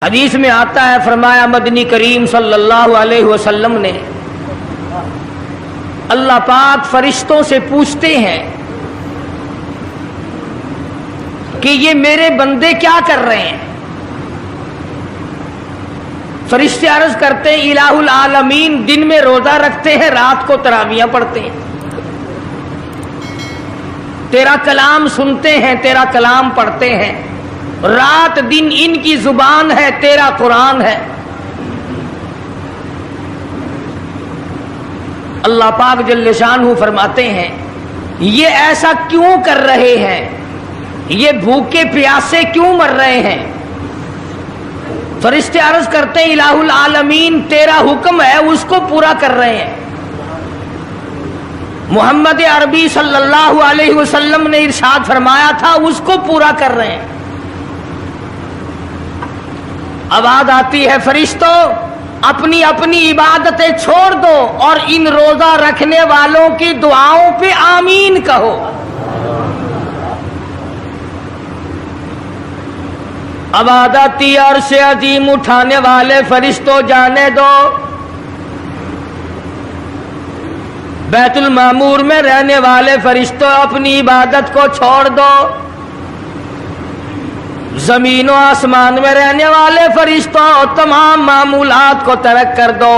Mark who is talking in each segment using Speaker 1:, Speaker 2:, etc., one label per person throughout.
Speaker 1: حدیث میں آتا ہے، فرمایا مدنی کریم صلی اللہ علیہ وسلم نے اللہ پاک فرشتوں سے پوچھتے ہیں کہ یہ میرے بندے کیا کر رہے ہیں؟ فرشتے عرض کرتے ہیں الہ العالمین دن میں روزہ رکھتے ہیں، رات کو تراویحیں پڑھتے ہیں، تیرا کلام سنتے ہیں، تیرا کلام پڑھتے ہیں، رات دن ان کی زبان ہے، تیرا قرآن ہے۔ اللہ پاک جل شانہ فرماتے ہیں یہ ایسا کیوں کر رہے ہیں؟ یہ بھوکے پیاسے کیوں مر رہے ہیں؟ فرشتے عرض کرتے ہیں الہ العالمین تیرا حکم ہے اس کو پورا کر رہے ہیں۔ محمد عربی صلی اللہ علیہ وسلم نے ارشاد فرمایا تھا اس کو پورا کر رہے ہیں۔ آواز آتی ہے فرشتوں اپنی اپنی عبادتیں چھوڑ دو اور ان روزہ رکھنے والوں کی دعاؤں پہ آمین کہو۔ آواز آتی ہے عرش عظیم اٹھانے والے فرشتوں جانے دو، بیت المعمور میں رہنے والے فرشتوں اپنی عبادت کو چھوڑ دو، زمین و آسمان میں رہنے والے فرشتوں تمام معمولات کو ترک کر دو۔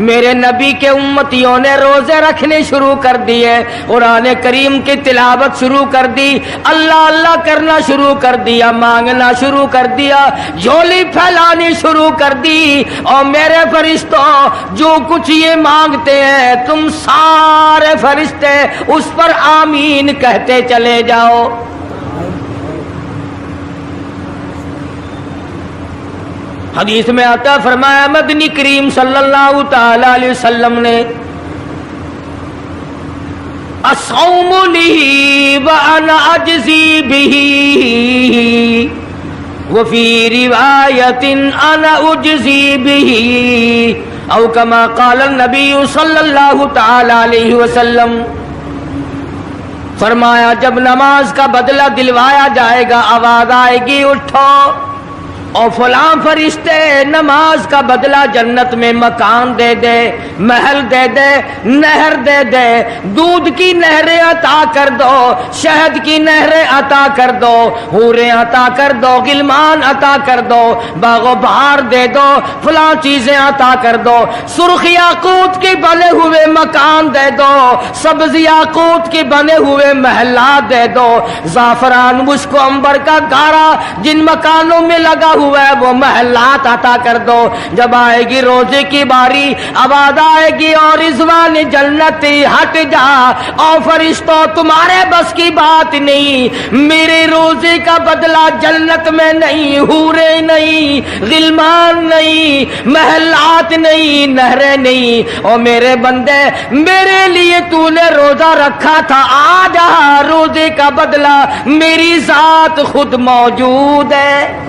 Speaker 1: میرے نبی کے امتیوں نے روزے رکھنے شروع کر دیے، قرآن کریم کی تلاوت شروع کر دی، اللہ اللہ کرنا شروع کر دیا، مانگنا شروع کر دیا، جھولی پھیلانی شروع کر دی۔ اور میرے فرشتوں جو کچھ یہ مانگتے ہیں تم سارے فرشتے اس پر آمین کہتے چلے جاؤ۔ حدیث میں آتا فرمایا مدنی کریم صلی اللہ تعالی علیہ وسلم نے الصوم لی وانا اجزی بہ وفی روایت انا اجزی بہ او کما قال النبی صلی اللہ تعالی علیہ وسلم، فرمایا جب نماز کا بدلہ دلوایا جائے گا آواز آئے گی اٹھو اور فلاں فرشتے نماز کا بدلہ جنت میں مکان دے دے، محل دے دے، نہر دے دے، دودھ کی نہریں عطا کر دو، شہد کی نہریں عطا کر دو، حوریں عطا کر دو، غلمان عطا کر دو، باغ و بہار دے دو، فلاں چیزیں عطا کر دو، سرخ یاقوت کے بنے ہوئے مکان دے دو، سبز یاقوت کے بنے ہوئے محلات دے دو، زعفران مشک و عنبر کا گارا جن مکانوں میں لگا ہوا ہے وہ محلات عطا کر دو۔ جب آئے گی روزے کی باری آواز آئے گی اور رضوان جنتی ہٹ جا، اور فرشتوں تمہارے بس کی بات نہیں، میرے روزے کا بدلہ جنت میں نہیں، حوریں نہیں، غلمان نہیں، محلات نہیں، نہریں نہیں، اور میرے بندے میرے لیے تو نے روزہ رکھا تھا، آ جا روزے کا بدلہ میری ذات خود موجود ہے۔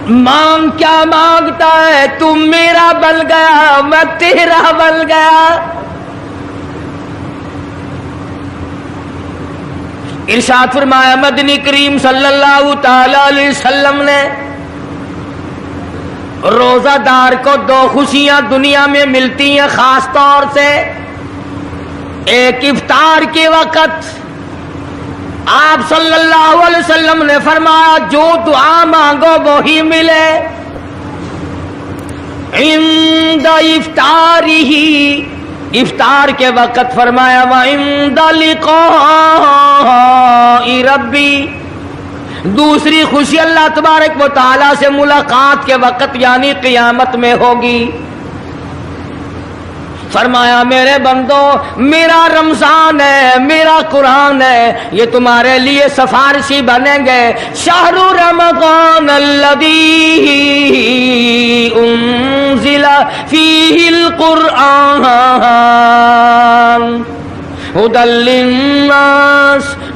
Speaker 1: مانگ کیا مانگتا ہے؟ تم میرا بن گیا میں تیرا بن گیا۔ ارشاد فرمایا مدنی کریم صلی اللہ تعالی علیہ وسلم نے روزہ دار کو دو خوشیاں دنیا میں ملتی ہیں خاص طور سے، ایک افطار کے وقت آپ صلی اللہ علیہ وسلم نے فرمایا جو دعا مانگو وہی ملے، عند افطارہ، افطار کے وقت فرمایا وعند لقاء ربی، دوسری خوشی اللہ تبارک و تعالی سے ملاقات کے وقت یعنی قیامت میں ہوگی۔ فرمایا میرے بندو میرا رمضان ہے، میرا قرآن ہے، یہ تمہارے لیے سفارشی بنیں گے۔ شہر رمضان الذی انزل فیہ القرآن ہدی للناس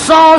Speaker 1: 100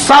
Speaker 1: 100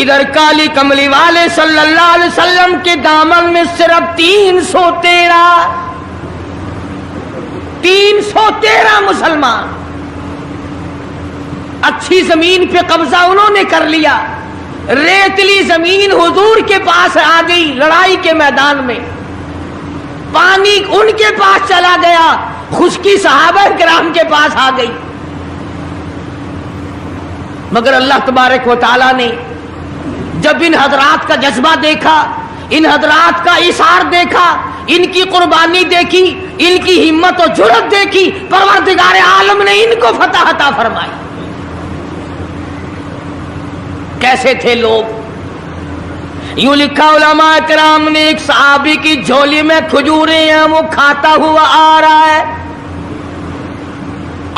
Speaker 1: ادھر کالی کملی والے صلی اللہ علیہ وسلم کے دامن میں صرف 313 مسلمان. اچھی زمین پہ قبضہ انہوں نے کر لیا. ریتلی زمین حضور کے پاس آ گئی لڑائی کے میدان میں. پانی ان کے پاس چلا گیا, خشکی صحابہ کرام کے پاس آ گئی. مگر اللہ تبارک و تعالی نے جب ان حضرات کا جذبہ دیکھا, ان حضرات کا ایثار دیکھا, ان کی قربانی دیکھی, ان کی ہمت و جرأت دیکھی, پروردگار عالم نے ان کو فتح عطا فرمائی. کیسے تھے لوگ؟ یوں لکھا علماء کرام نے, ایک صحابی کی جھولی میں کھجوریں ہیں, وہ کھاتا ہوا آ رہا ہے.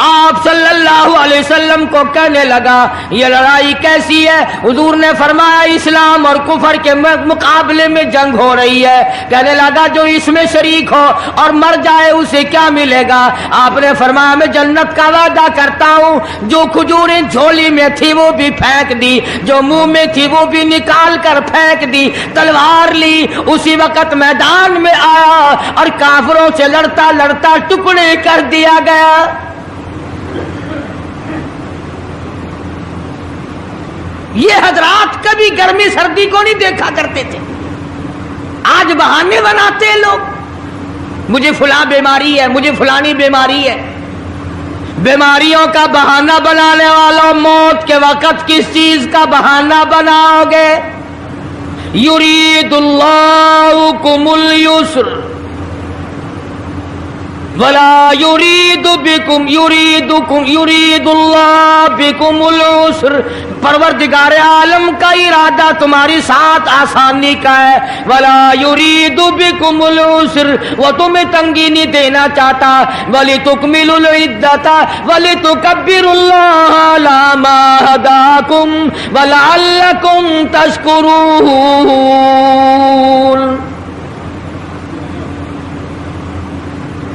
Speaker 1: آپ صلی اللہ علیہ وسلم کو کہنے لگا یہ لڑائی کیسی ہے؟ حضور نے فرمایا اسلام اور کفر کے مقابلے میں جنگ ہو رہی ہے. کہنے لگا جو اس میں شریک ہو اور مر جائے اسے کیا ملے گا؟ آپ نے فرمایا میں جنت کا وعدہ کرتا ہوں. جو کھجوریں جھولی میں تھی وہ بھی پھینک دی, جو منہ میں تھی وہ بھی نکال کر پھینک دی, تلوار لی, اسی وقت میدان میں آیا اور کافروں سے لڑتا لڑتا ٹکڑے کر دیا گیا. یہ حضرات کبھی گرمی سردی کو نہیں دیکھا کرتے تھے. آج بہانے بناتے ہیں لوگ, مجھے فلاں بیماری ہے, مجھے فلانی بیماری ہے. بیماریوں کا بہانہ بنانے والوں, موت کے وقت کس چیز کا بہانہ بناؤ گے؟ یرید اللہ بکم اليسر ولا یرید اللہ بکم العسر. پروردگار عالم کا ارادہ تمہاری ساتھ آسانی کا ہے. ولا یرید بکم العسر, وہ تمہیں تنگی نہیں دینا چاہتا. ولتکملوا العدۃ ولتکبروا اللہ علی ما ہداکم ولعلکم تشکرون.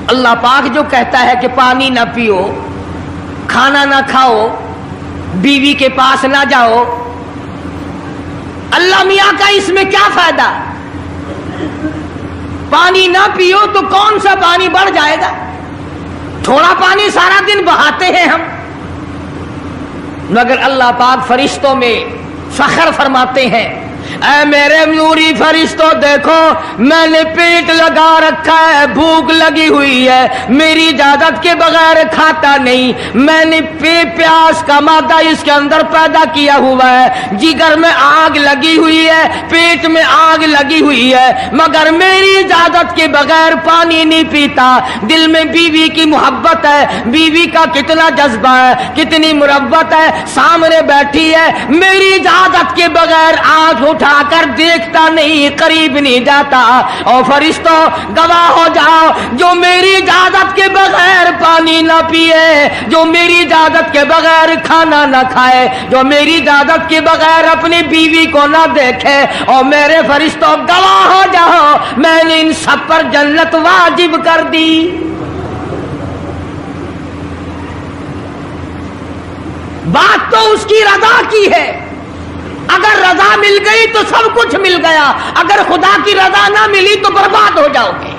Speaker 1: اللہ پاک جو کہتا ہے کہ پانی نہ پیو, کھانا نہ کھاؤ, بیوی کے پاس نہ جاؤ, اللہ میاں کا اس میں کیا فائدہ؟ پانی نہ پیو تو کون سا پانی بڑھ جائے گا؟ تھوڑا پانی سارا دن بہاتے ہیں ہم. مگر اللہ پاک فرشتوں میں فخر فرماتے ہیں, اے میرے نوری فرشتوں دیکھو میں نے پیٹ لگا رکھا ہے, بھوک لگی ہوئی ہے, میری اجازت کے بغیر کھاتا نہیں. میں نے پیاس کا مادہ اس کے اندر پیدا کیا ہوا ہے, جگر میں آگ لگی ہوئی ہے, پیٹ میں آگ لگی ہوئی ہے, مگر میری اجازت کے بغیر پانی نہیں پیتا. دل میں بیوی کی محبت ہے, بیوی کا کتنا جذبہ ہے, کتنی مربت ہے, سامنے بیٹھی ہے, میری اجازت کے بغیر آنکھ اٹھا کر دیکھتا نہیں, قریب نہیں جاتا. اور فرشتوں گواہ ہو جاؤ, جو میری اجازت کے بغیر پانی نہ پیے, جو میری اجازت کے بغیر کھانا نہ کھائے, جو میری اجازت کے بغیر اپنی بیوی کو نہ دیکھے, اور میرے فرشتوں گواہ ہو جاؤ میں نے ان سب پر جنت واجب کر دی. بات تو اس کی رضا کی ہے. اگر رضا مل گئی تو سب کچھ مل گیا, اگر خدا کی رضا نہ ملی تو برباد ہو جاؤ گے.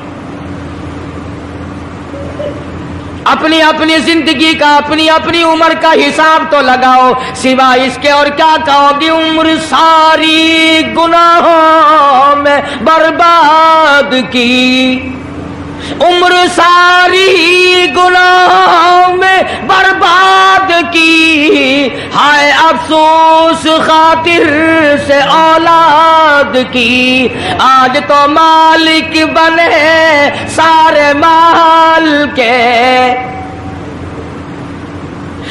Speaker 1: اپنی اپنی زندگی کا, اپنی اپنی عمر کا حساب تو لگاؤ, سوا اس کے اور کیا کہو گی؟ عمر ساری گناہوں میں برباد کی, عمر ساری گناہوں میں برباد کی, ہائے افسوس خاطر سے اولاد کی. آج تو مالک بنے سارے مال کے,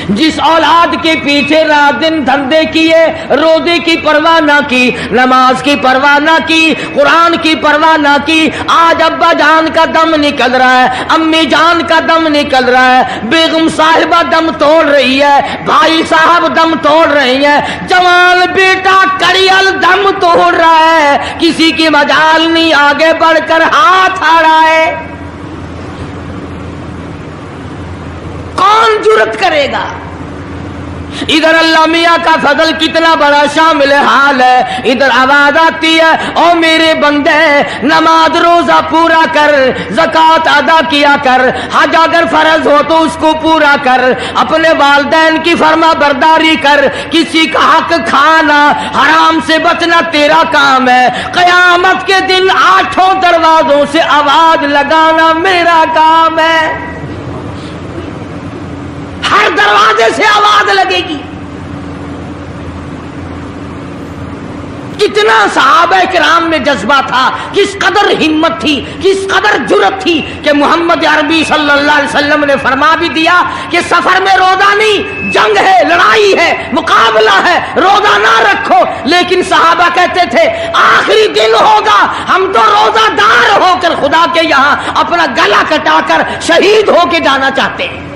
Speaker 1: جس اولاد کے پیچھے رات دن دھندے کیے, روزے کی پرواہ نہ کی, نماز کی پرواہ نہ کی, قرآن کی پرواہ نہ کی, آج ابا جان کا دم نکل رہا ہے, امی جان کا دم نکل رہا ہے, بیگم صاحبہ دم توڑ رہی ہے, بھائی صاحب دم توڑ رہی ہیں, جوان بیٹا کڑیل دم توڑ رہا ہے, کسی کی مجال نہیں آگے بڑھ کر ہاتھ آ رہا ہے. کون جرت کرے گا؟ ادھر اللہ میاں کا فضل کتنا بڑا شامل حال ہے. ادھر آواز آتی ہے او میرے بندے نماز روزہ پورا کر, زکوٰۃ ادا کیا کر, حج اگر فرض ہو تو اس کو پورا کر, اپنے والدین کی فرما برداری کر, کسی کا حق کھانا حرام سے بچنا تیرا کام ہے. قیامت کے دن 8 دروازوں سے آواز لگانا میرا کام ہے. ہر دروازے سے آواز لگے گی. کتنا صحابہ کرام میں جذبہ تھا, کس قدر ہمت تھی, کس قدر جرأت تھی کہ محمد عربی صلی اللہ علیہ وسلم نے فرما بھی دیا کہ سفر میں روزہ نہیں, جنگ ہے, لڑائی ہے, مقابلہ ہے, روزہ نہ رکھو. لیکن صحابہ کہتے تھے آخری دن ہوگا, ہم تو روزہ دار ہو کر خدا کے یہاں اپنا گلا کٹا کر شہید ہو کے جانا چاہتے ہیں.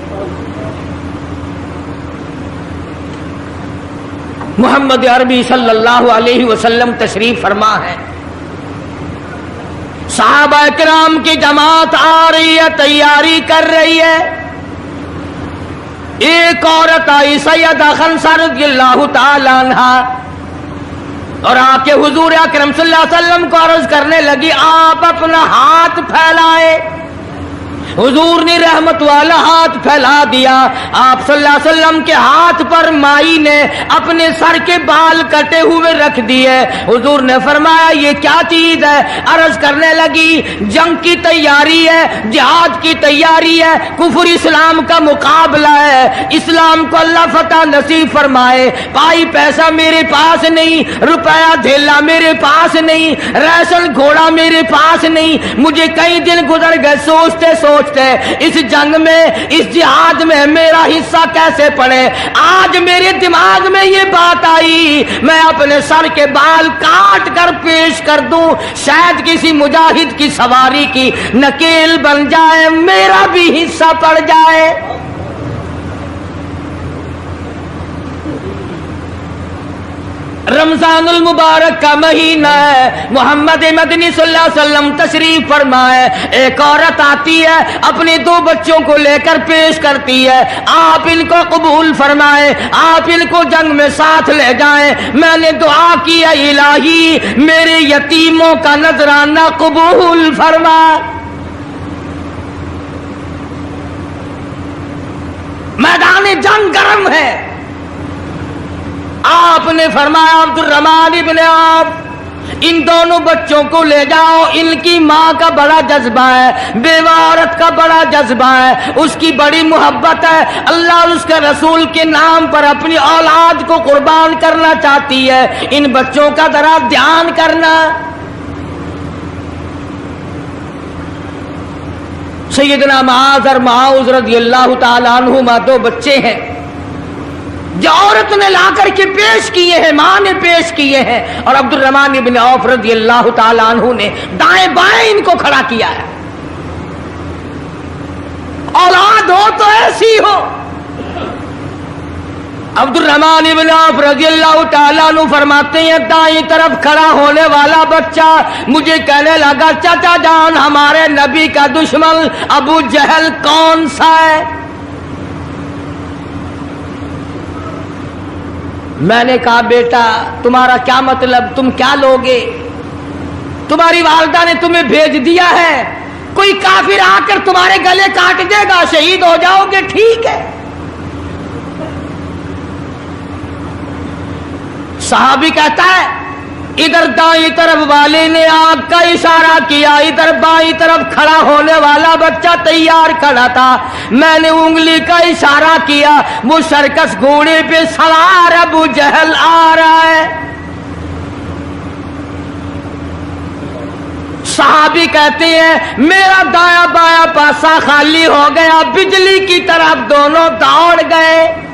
Speaker 1: محمد عربی صلی اللہ علیہ وسلم تشریف فرما ہے. صحابہ کرام کی جماعت آ رہی ہے, تیاری کر رہی ہے. ایک عورت آئی سیدہ خنسہ رضی اللہ تعالی عنہا اور آ کے حضور اکرم صلی اللہ علیہ وسلم کو عرض کرنے لگی آپ اپنا ہاتھ پھیلائے. حضور نے رحمت والا ہاتھ پھیلا دیا. آپ صلی اللہ علیہ وسلم کے ہاتھ پر مائی نے اپنے سر کے بال کٹے ہوئے رکھ دیے. حضور نے فرمایا یہ کیا چیز ہے؟ عرض کرنے لگی جنگ کی تیاری ہے, جہاد کی تیاری ہے, کفر اسلام کا مقابلہ ہے, اسلام کو اللہ فتح نصیب فرمائے. پائی پیسہ میرے پاس نہیں, روپیہ دھیلا میرے پاس نہیں, ریشن گھوڑا میرے پاس نہیں. مجھے کئی دن گزر گئے سوچتے اس جنگ میں, اس جہاد میں میرا حصہ کیسے پڑے. آج میرے دماغ میں یہ بات آئی میں اپنے سر کے بال کاٹ کر پیش کر دوں, شاید کسی مجاہد کی سواری کی نکیل بن جائے, میرا بھی حصہ پڑ جائے. رمضان المبارک کا مہینہ ہے, محمد مدنی صلی اللہ علیہ وسلم تشریف فرمائے. ایک عورت آتی ہے اپنے 2 بچوں کو لے کر پیش کرتی ہے, آپ ان کو قبول فرمائیں, آپ ان کو جنگ میں ساتھ لے جائیں. میں نے دعا کی الہی میرے یتیموں کا نذرانہ قبول فرما. میدان جنگ گرم ہے. آپ نے فرمایا عبد الرحمن ابن عوف ان دونوں بچوں کو لے جاؤ, ان کی ماں کا بڑا جذبہ ہے, بیوہ عورت کا بڑا جذبہ ہے, اس کی بڑی محبت ہے, اللہ اور اس کے رسول کے نام پر اپنی اولاد کو قربان کرنا چاہتی ہے. ان بچوں کا ذرا دھیان کرنا. سیدنا معاذ اور معاذ رضی اللہ تعالی عنہما 2 بچے ہیں جو عورت نے لا کر کے پیش کیے ہیں, ماں نے پیش کیے ہیں, اور عبد الرحمن ابن عوف رضی اللہ تعالی عنہ نے دائیں بائیں ان کو کھڑا کیا ہے. اولاد ہو تو ایسی ہو. عبد الرحمن ابن عوف رضی اللہ تعالیٰ عنہ فرماتے ہیں دائیں طرف کھڑا ہونے والا بچہ مجھے کہنے لگا چچا جان ہمارے نبی کا دشمن ابو جہل کون سا ہے؟ میں نے کہا بیٹا تمہارا کیا مطلب, تم کیا لوگے؟ تمہاری والدہ نے تمہیں بھیج دیا ہے, کوئی کافر آ کر تمہارے گلے کاٹ دے گا, شہید ہو جاؤ گے, ٹھیک ہے. صحابی کہتا ہے ادھر دائیں طرف والے نے آنکھ کا اشارہ کیا, ادھر بائیں طرف کھڑا ہونے والا بچہ تیار کھڑا تھا, میں نے انگلی کا اشارہ کیا, وہ سرکس گھوڑے پہ سوار ابو جہل آ رہا ہے. صحابی کہتے ہیں میرا دایاں بایاں پاسا خالی ہو گیا, بجلی کی طرف دونوں دوڑ گئے,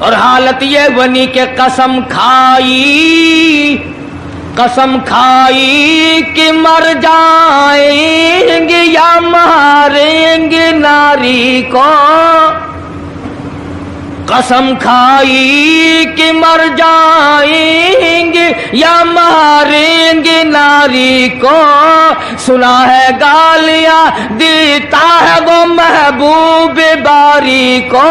Speaker 1: اور حالت یہ بنی کہ قسم کھائی کہ مر جائیں گے یا ماریں گے ناری کو, قسم کھائی کہ مر جائیں گے یا ماریں گے ناری کو, سنا ہے گالیاں دیتا ہے وہ محبوب باری کو.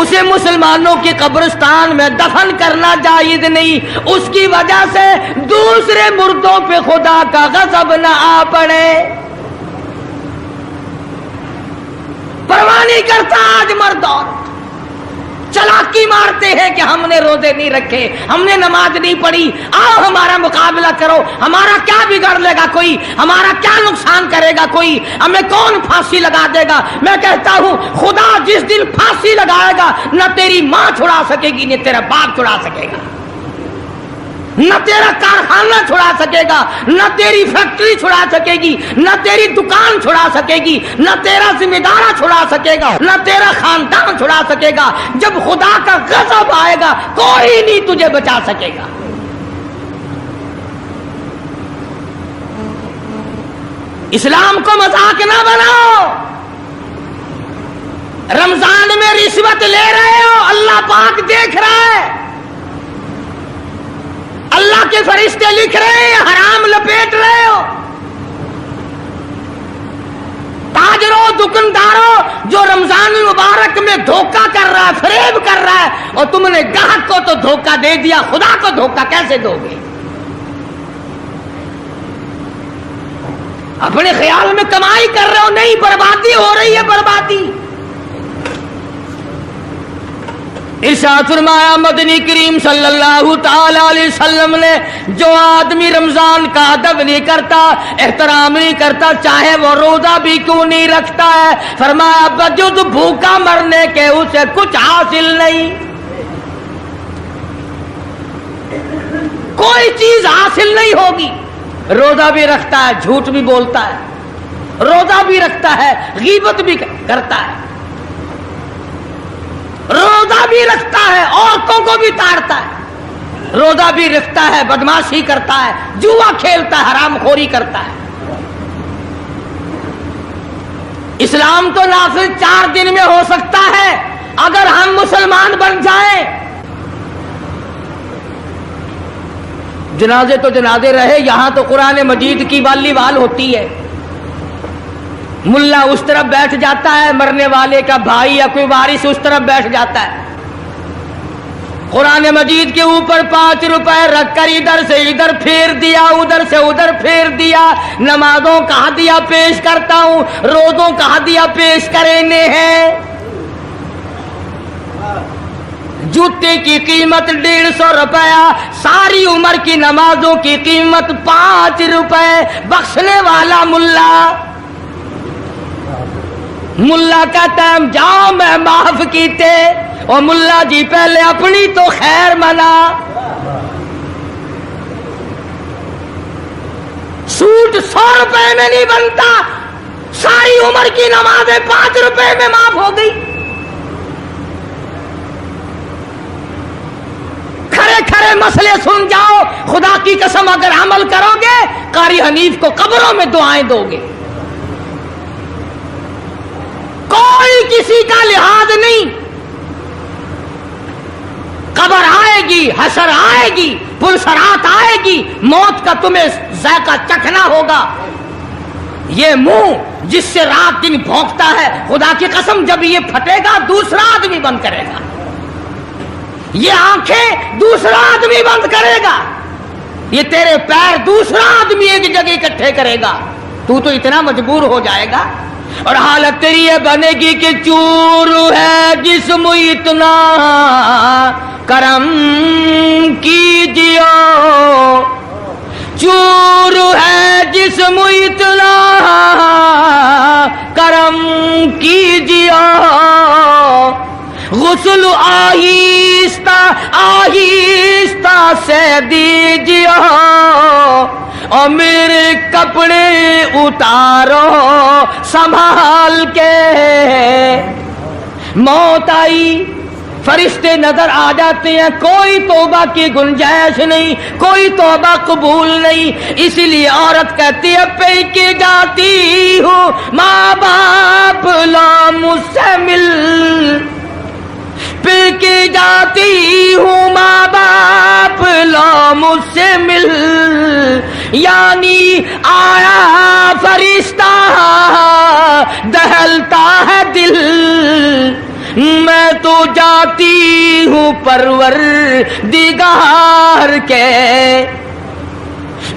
Speaker 1: اسے مسلمانوں کی قبرستان میں دفن کرنا جائز نہیں، اس کی وجہ سے دوسرے مردوں پہ خدا کا غضب نہ آ پڑے۔ پرواہ نہیں کرتا آج مرد عورت، چلاکی مارتے ہیں کہ ہم نے روزے نہیں رکھے، ہم نے نماز نہیں پڑھی، آؤ ہمارا مقابلہ کرو، ہمارا کیا بگاڑ لے گا کوئی، ہمارا کیا نقصان کرے گا کوئی، ہمیں کون پھانسی لگا دے گا۔ میں کہتا ہوں خدا جس دن پھانسی لگائے گا نہ تیری ماں چھڑا سکے گی نہ تیرا باپ چھڑا سکے گا، نہ تیرا کارخانہ چھڑا سکے گا، نہ تیری فیکٹری چھڑا سکے گی، نہ تیری دکان چھڑا سکے گی، نہ تیرا ذمہ دارہ چھڑا سکے گا، نہ تیرا خاندان چھڑا سکے گا۔ جب خدا کا غضب آئے گا کوئی نہیں تجھے بچا سکے گا۔ اسلام کو مذاق نہ بناؤ۔ رمضان میں رشوت لے رہے ہو، اللہ پاک دیکھ رہا ہے، اللہ کے فرشتے لکھ رہے ہیں، حرام لپیٹ رہے ہو۔ تاجروں، دکانداروں جو رمضان المبارک میں دھوکہ کر رہا ہے، فریب کر رہا ہے، اور تم نے گاہک کو تو دھوکہ دے دیا، خدا کو دھوکہ کیسے دو گے؟ اپنے خیال میں کمائی کر رہے ہو، نہیں، بربادی ہو رہی ہے، بربادی۔ ارشاد فرمایا مدنی کریم صلی اللہ تعالی علیہ وسلم نے، جو آدمی رمضان کا ادب نہیں کرتا، احترام نہیں کرتا، چاہے وہ روزہ بھی کیوں نہیں رکھتا ہے، فرمایا بجز بھوکا مرنے کے اسے کچھ حاصل نہیں، کوئی چیز حاصل نہیں ہوگی۔ روزہ بھی رکھتا ہے، جھوٹ بھی بولتا ہے، روزہ بھی رکھتا ہے، غیبت بھی کرتا ہے، روزہ بھی رکھتا ہے، عورتوں کو بھی تاڑتا ہے، روزہ بھی رکھتا ہے، بدماشی کرتا ہے، جوا کھیلتا ہے، حرام خوری کرتا ہے۔ اسلام تو نافذ 4 دن میں ہو سکتا ہے اگر ہم مسلمان بن جائیں۔ جنازے تو جنازے رہے، یہاں تو قرآن مجید کی والی وال ہوتی ہے، ملا اس طرف بیٹھ جاتا ہے، مرنے والے کا بھائی یا کوئی وارث اس طرف بیٹھ جاتا ہے، قرآن مجید کے اوپر 5 روپے رکھ کر ادھر سے ادھر پھیر دیا، ادھر سے ادھر پھیر دیا۔ نمازوں کا ہدیہ پیش کرتا ہوں، روزوں کا ہدیہ پیش کرنے ہیں۔ جوتے کی قیمت 150 روپیہ، ساری عمر کی نمازوں کی قیمت 5 روپے، بخشنے والا ملا۔ ملا کہتا ہے جاؤ میں معاف کیتے، اور ملا جی پہلے اپنی تو خیر منا۔ سوٹ 100 روپے میں نہیں بنتا، ساری عمر کی نمازیں 5 روپے میں معاف ہو گئی۔ کھڑے کھڑے مسئلے سن جاؤ، خدا کی قسم اگر عمل کرو گے قاری حنیف کو قبروں میں دعائیں دو گے، کوئی کسی کا لحاظ نہیں۔ قبر آئے گی، حشر آئے گی، پلسرات آئے گی، موت کا تمہیں ذائقہ چکھنا ہوگا۔ یہ منہ جس سے رات دن بھونکتا ہے، خدا کی قسم جب یہ پھٹے گا دوسرا آدمی بند کرے گا، یہ آنکھیں دوسرا آدمی بند کرے گا، یہ تیرے پیر دوسرا آدمی ایک جگہ اکٹھے کرے گا، تو اتنا مجبور ہو جائے گا۔ اور حالت تیری یہ بنے گی کہ چور ہے جسم اتنا کرم کیجیے، چور ہے جسم اتنا کرم کیجیے، غسل آہستہ آہستہ سے دیجیے، اور میرے کپڑے اتارو سنبھال کے۔ موت آئی، فرشتے نظر آ جاتے ہیں، کوئی توبہ کی گنجائش نہیں، کوئی توبہ قبول نہیں۔ اسی لیے عورت کہتی ہے پہ کے جاتی ہوں ماں باپ لا مجھ سے مل، پہ کے جاتی ہوں ماں باپ لا مجھ سے مل، یعنی آیا فرشتہ دہلتا ہے دل، میں تو جاتی ہوں پروردگار کے.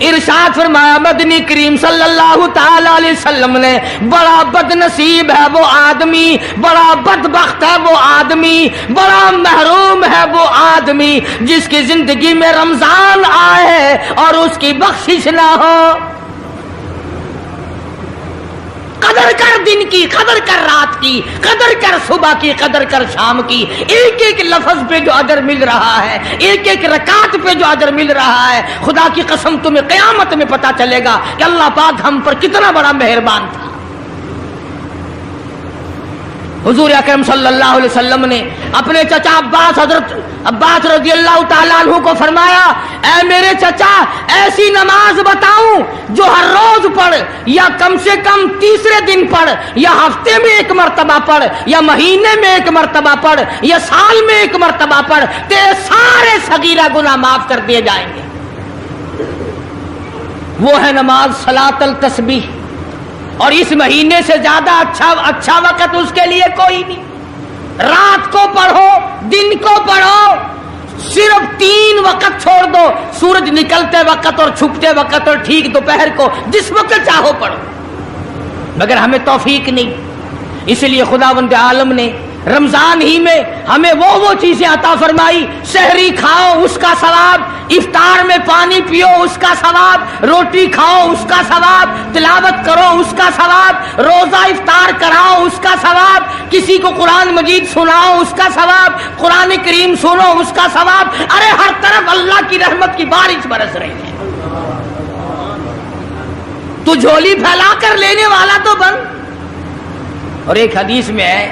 Speaker 1: ارشاد فرمایا مدنی کریم صلی اللہ تعالی علیہ وسلم نے بڑا بد نصیب ہے وہ آدمی, بڑا بدبخت ہے وہ آدمی, بڑا محروم ہے وہ آدمی جس کی زندگی میں رمضان آئے اور اس کی بخشش نہ ہو. قدر کر دن کی, قدر کر رات کی, قدر کر صبح کی, قدر کر شام کی. ایک ایک لفظ پہ جو اجر مل رہا ہے, ایک ایک رکعت پہ جو اجر مل رہا ہے, خدا کی قسم تمہیں قیامت میں پتا چلے گا کہ اللہ پاک ہم پر کتنا بڑا مہربان تھا. حضور اکرم صلی اللہ علیہ وسلم نے اپنے چچا عباس, حضرت عباس رضی اللہ تعالیٰ عنہ کو فرمایا, اے میرے چچا ایسی نماز بتاؤں جو ہر روز پڑھ, یا کم سے کم تیسرے دن پڑھ, یا ہفتے میں ایک مرتبہ پڑھ, یا مہینے میں ایک مرتبہ پڑھ, یا سال میں ایک مرتبہ پڑھ, تیرے سارے صغیرہ گناہ معاف کر دیے جائیں گے. وہ ہے نماز صلاۃ التسبیح. اور اس مہینے سے زیادہ اچھا وقت اس کے لیے کوئی نہیں. رات کو پڑھو, دن کو پڑھو, صرف 3 وقت چھوڑ دو, سورج نکلتے وقت اور چھپتے وقت اور ٹھیک دوپہر کو, جس وقت چاہو پڑھو. مگر ہمیں توفیق نہیں, اس لیے خداوند عالم نے رمضان ہی میں ہمیں وہ چیزیں عطا فرمائی. سحری کھاؤ اس کا ثواب, افطار میں پانی پیو اس کا ثواب, روٹی کھاؤ اس کا ثواب, تلاوت کرو اس کا ثواب, روزہ افطار کراؤ اس کا ثواب, کسی کو قرآن مجید سناؤ اس کا ثواب, قرآن کریم سنو اس کا ثواب. ارے ہر طرف اللہ کی رحمت کی بارش برس رہی ہے. تو جھولی پھیلا کر لینے والا تو بن. اور ایک حدیث میں ہے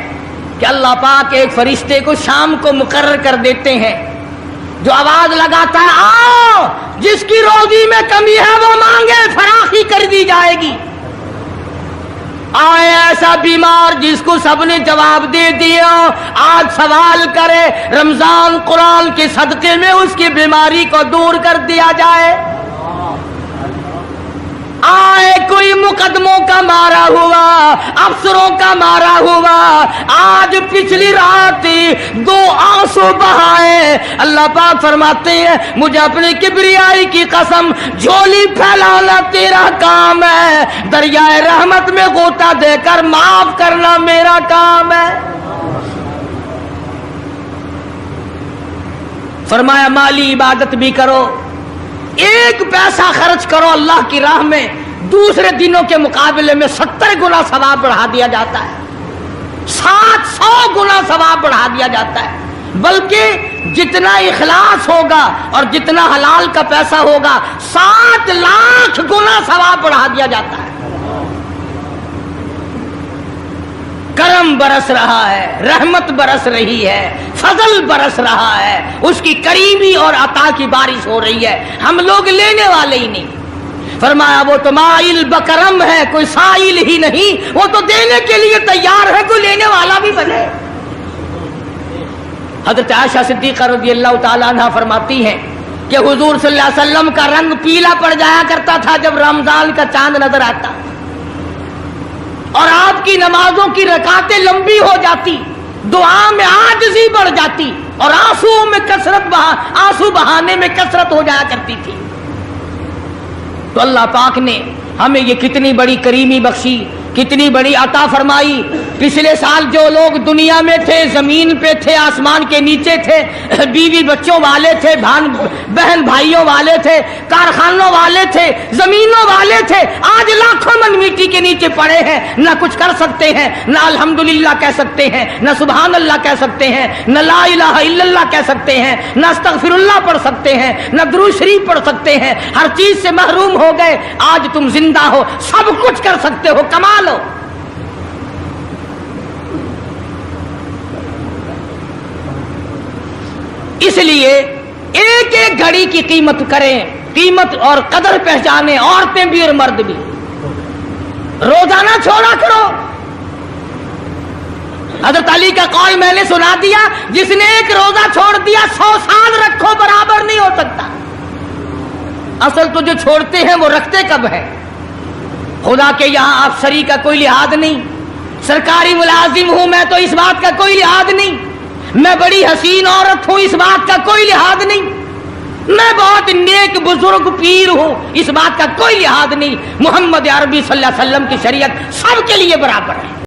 Speaker 1: کہ اللہ پاک ایک فرشتے کو شام کو مقرر کر دیتے ہیں جو آواز لگاتا ہے, آؤ جس کی روزی میں کمی ہے وہ مانگے, فراخی کر دی جائے گی. آئے ایسا بیمار جس کو سب نے جواب دے دیا, آج سوال کرے, رمضان قرآن کے صدقے میں اس کی بیماری کو دور کر دیا جائے. آئے کوئی مقدموں کا مارا ہوا, افسروں کا مارا ہوا, آج پچھلی رات 2 آنسو بہائے. اللہ پاک فرماتے ہیں مجھے اپنی کبریائی کی قسم, جھولی پھیلانا تیرا کام ہے, دریائے رحمت میں غوطہ دے کر معاف کرنا میرا کام ہے. فرمایا مالی عبادت بھی کرو, 1 پیسہ خرچ کرو اللہ کی راہ میں, دوسرے دنوں کے مقابلے میں 70 گنا ثواب بڑھا دیا جاتا ہے, 700 گنا ثواب بڑھا دیا جاتا ہے. بلکہ جتنا اخلاص ہوگا اور جتنا حلال کا پیسہ ہوگا 7 لاکھ گنا ثواب بڑھا دیا جاتا ہے. کرم برس رہا ہے, رحمت برس رہی ہے, فضل برس رہا ہے, اس کی کریمی اور عطا کی بارش ہو رہی ہے. ہم لوگ لینے والے ہی نہیں. فرمایا وہ تو مائل بکرم ہے, کوئی سائل ہی نہیں, وہ تو دینے کے لیے تیار ہے, کوئی لینے والا بھی بنے. حضرت عائشہ صدیقہ رضی اللہ تعالیٰ عنہ فرماتی ہیں کہ حضور صلی اللہ علیہ وسلم کا رنگ پیلا پڑ جایا کرتا تھا جب رمضان کا چاند نظر آتا, اور آپ کی نمازوں کی رکعتیں لمبی ہو جاتی, دعا میں عاجزی بڑھ جاتی, اور آنسو بہانے میں کثرت ہو جایا کرتی تھی. تو اللہ پاک نے ہمیں یہ کتنی بڑی کریمی بخشی, کتنی بڑی عطا فرمائی. پچھلے سال جو لوگ دنیا میں تھے, زمین پہ تھے, آسمان کے نیچے تھے, بیوی بچوں والے تھے, بہن بھائیوں والے تھے, کارخانوں والے تھے, زمینوں والے تھے, آج لاکھوں من مٹی کے نیچے پڑے ہیں, نہ کچھ کر سکتے ہیں, نہ الحمدللہ کہہ سکتے ہیں, نہ سبحان اللہ کہہ سکتے ہیں, نہ لا الہ الا اللہ کہہ سکتے ہیں, نہ استغفر اللہ پڑھ سکتے ہیں, نہ درود شریف پڑھ سکتے ہیں. ہر چیز سے محروم ہو گئے. آج تم زندہ ہو, سب کچھ کر سکتے ہو, کمال ہو. اس لیے ایک ایک گھڑی کی قیمت کریں, قیمت اور قدر پہچانیں, عورتیں بھی اور مرد بھی. روزانہ چھوڑا کرو. حضرت علی کا قول میں نے سنا دیا, جس نے 1 روزہ چھوڑ دیا 100 سال رکھو برابر نہیں ہو سکتا. اصل تو جو چھوڑتے ہیں وہ رکھتے کب ہے. خدا کے یہاں افسری کا کوئی لحاظ نہیں, سرکاری ملازم ہوں میں تو اس بات کا کوئی لحاظ نہیں، میں بڑی حسین عورت ہوں اس بات کا کوئی لحاظ نہیں، میں بہت نیک بزرگ پیر ہوں اس بات کا کوئی لحاظ نہیں، محمد عربی صلی اللہ علیہ وسلم کی شریعت سب کے لیے برابر ہے۔